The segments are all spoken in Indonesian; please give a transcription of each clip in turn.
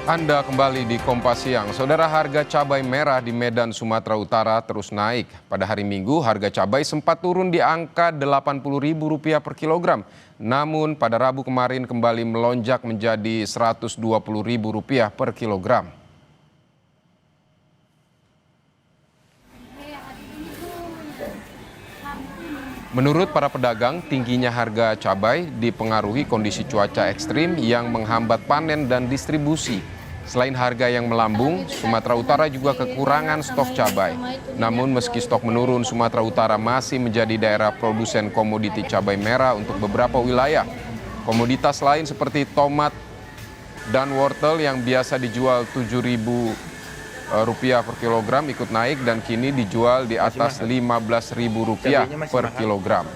Anda kembali di Kompas Siang. Saudara, harga cabai merah di Medan, Sumatera Utara terus naik. Pada hari Minggu, harga cabai sempat turun di angka Rp80.000 per kilogram. Namun pada Rabu kemarin kembali melonjak menjadi Rp120.000 per kilogram. Menurut para pedagang, tingginya harga cabai dipengaruhi kondisi cuaca ekstrim yang menghambat panen dan distribusi. Selain harga yang melambung, Sumatera Utara juga kekurangan stok cabai. Namun meski stok menurun, Sumatera Utara masih menjadi daerah produsen komoditi cabai merah untuk beberapa wilayah. Komoditas lain seperti tomat dan wortel yang biasa dijual Rp7.000 per kilogram ikut naik dan kini dijual di atas Rp15.000 per kilogram.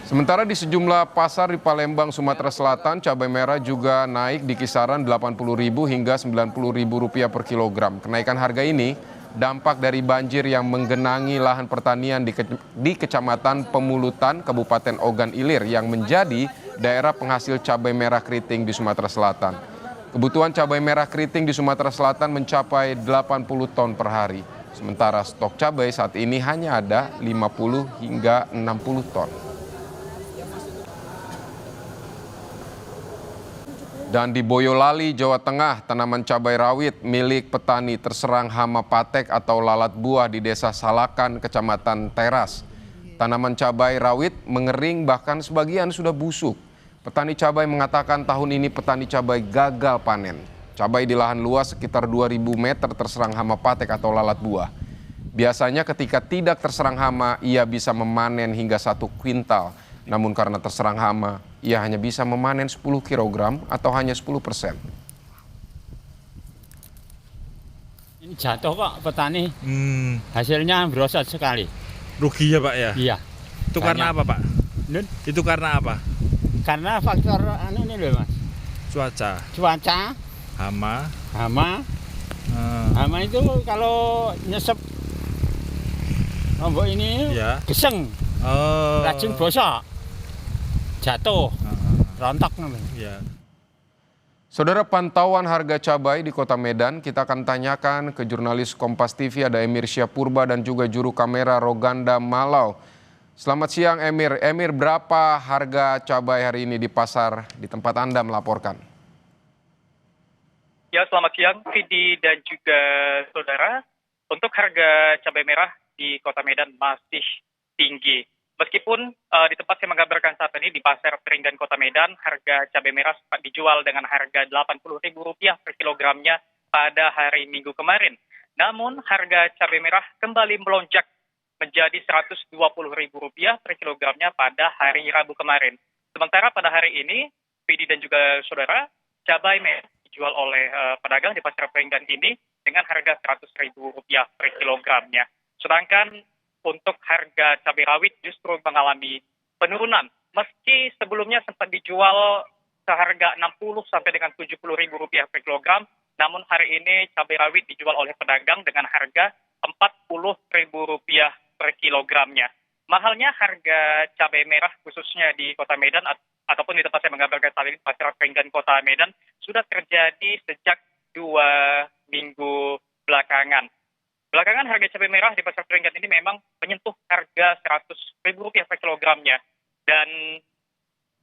Sementara di sejumlah pasar di Palembang, Sumatera Selatan, cabai merah juga naik di kisaran Rp80.000 hingga Rp90.000 per kilogram. Kenaikan harga ini dampak dari banjir yang menggenangi lahan pertanian di Kecamatan Pemulutan, Kabupaten Ogan Ilir yang menjadi daerah penghasil cabai merah keriting di Sumatera Selatan. Kebutuhan cabai merah keriting di Sumatera Selatan mencapai 80 ton per hari. Sementara stok cabai saat ini hanya ada 50 hingga 60 ton. Dan di Boyolali, Jawa Tengah, tanaman cabai rawit milik petani terserang hama patek atau lalat buah di Desa Salakan, Kecamatan Teras. Tanaman cabai rawit mengering bahkan sebagian sudah busuk. Petani cabai mengatakan tahun ini petani cabai gagal panen. Cabai di lahan luas sekitar 2.000 meter terserang hama patek atau lalat buah. Biasanya ketika tidak terserang hama, ia bisa memanen hingga 1 kuintal. Namun karena terserang hama, ia hanya bisa memanen 10 kg atau hanya 10%. Ini jatuh kok petani, hasilnya merosot sekali. Rugi ya Pak ya? Iya. Itu karena apa Pak? Itu karena apa? Karena faktor ini loh Mas. Cuaca, Hama. hama itu kalau nyesep lombok ini Ya. geseng, racun bosok, jatuh, rontok namanya. Ya. Saudara, pantauan harga cabai di Kota Medan kita akan tanyakan ke jurnalis Kompas TV ada Emir Syahpurba dan juga juru kamera Roganda Malau. Selamat siang Emir. Emir, berapa harga cabai hari ini di pasar di tempat Anda melaporkan? Ya, selamat siang Vidi dan juga saudara. Untuk harga cabai merah di Kota Medan masih tinggi. Meskipun di tempat saya menggambarkan saat ini di Pasar Peringgan Kota Medan, harga cabai merah sempat dijual dengan harga Rp80.000 per kilogramnya pada hari Minggu kemarin. Namun harga cabai merah kembali melonjak menjadi Rp120.000 per kilogramnya pada hari Rabu kemarin. Sementara pada hari ini, Vidi dan juga saudara, cabai merah dijual oleh pedagang di Pasar Peringgan ini dengan harga Rp100.000 per kilogramnya. Sedangkan untuk harga cabai rawit justru mengalami penurunan. Meski sebelumnya sempat dijual seharga Rp60 sampai dengan Rp70.000 per kilogram, namun hari ini cabai rawit dijual oleh pedagang dengan harga Rp40.000 per kilogramnya. Mahalnya harga cabai merah khususnya di Kota Medan ataupun di tempat saya menggambarkan saat ini Pasar Peringgan Kota Medan sudah terjadi sejak 2 minggu belakangan. Belakangan harga cabai merah di Pasar Peringgan ini memang menyentuh harga Rp100.000 per kilogramnya. Dan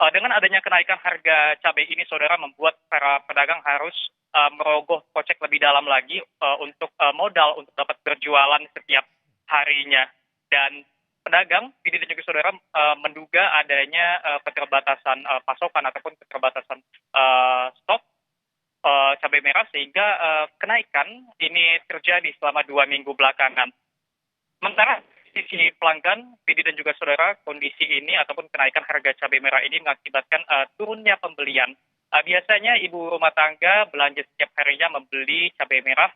dengan adanya kenaikan harga cabai ini, saudara, membuat para pedagang harus merogoh kocek lebih dalam lagi untuk modal untuk dapat berjualan setiap harinya. Dan pedagang, ini dan juga saudara, menduga adanya keterbatasan pasokan ataupun keterbatasan stok cabai merah sehingga kenaikan ini terjadi selama 2 minggu belakangan. Sementara sisi pelanggan, Vidi dan juga saudara, kondisi ini ataupun kenaikan harga cabai merah ini mengakibatkan turunnya pembelian. Biasanya ibu rumah tangga belanja setiap harinya membeli cabai merah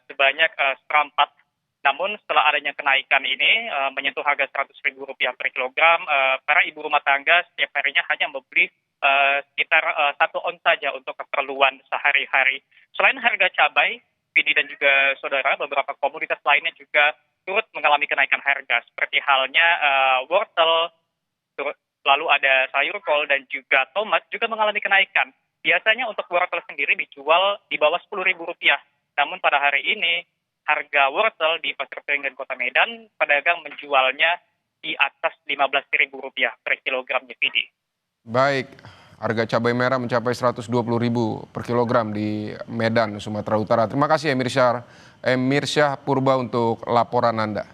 sebanyak seperempat. Namun setelah adanya kenaikan ini menyentuh harga Rp100.000 per kilogram, para ibu rumah tangga setiap harinya hanya membeli sekitar 1 on saja untuk keperluan sehari-hari. Selain harga cabai, Vidi dan juga saudara, beberapa komoditas lainnya juga turut mengalami kenaikan harga, seperti halnya wortel, lalu ada sayur kol dan juga tomat juga mengalami kenaikan. Biasanya untuk wortel sendiri dijual di bawah Rp10.000, namun pada hari ini harga wortel di Pasar Piringgan Kota Medan, pedagang menjualnya di atas Rp15.000 per kilogramnya, Vidi. Baik, harga cabai merah mencapai Rp120.000 per kilogram di Medan, Sumatera Utara. Terima kasih Emir Syah Purba untuk laporan Anda.